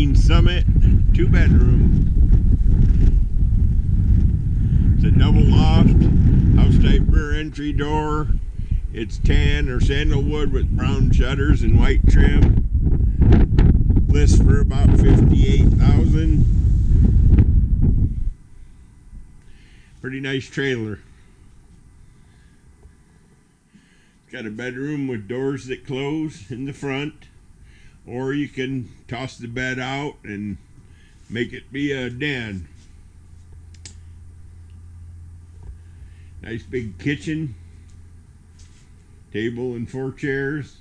2019 Summit 2-bedroom. It's a double loft, house type rear entry door. It's tan or sandalwood with brown shutters and white trim. List for about $58,000. Pretty nice trailer. It's got a bedroom with doors that close in the front, or you can toss the bed out and make it be a den. Nice big kitchen, table and 4 chairs,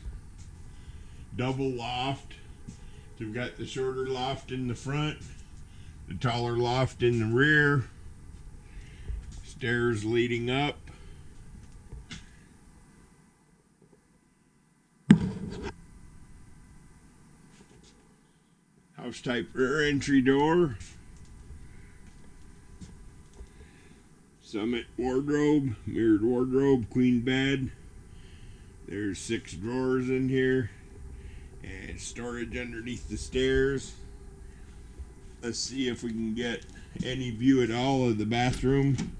double loft. So we've got the shorter loft in the front, the taller loft in the rear, stairs leading up. House type rear entry door. Summit wardrobe, mirrored wardrobe, queen bed. There's 6 drawers in here and storage underneath the stairs. Let's see if we can get any view at all of the bathroom.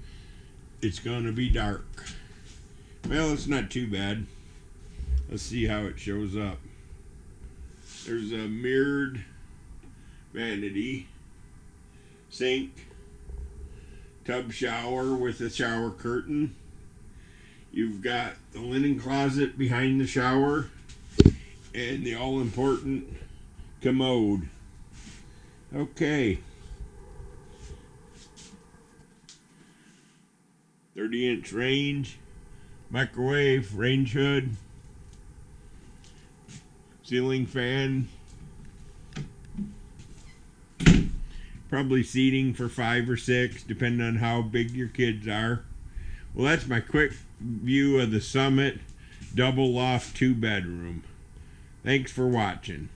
It's going to be dark. Well, it's not too bad. Let's see how it shows up. There's a mirrored vanity, sink, tub shower with a shower curtain. You've got the linen closet behind the shower and the all-important commode. Okay. 30-inch range, microwave, range hood, ceiling fan. Probably seating for 5 or 6, depending on how big your kids are. Well, that's my quick view of the Summit double loft 2-bedroom. Thanks for watching.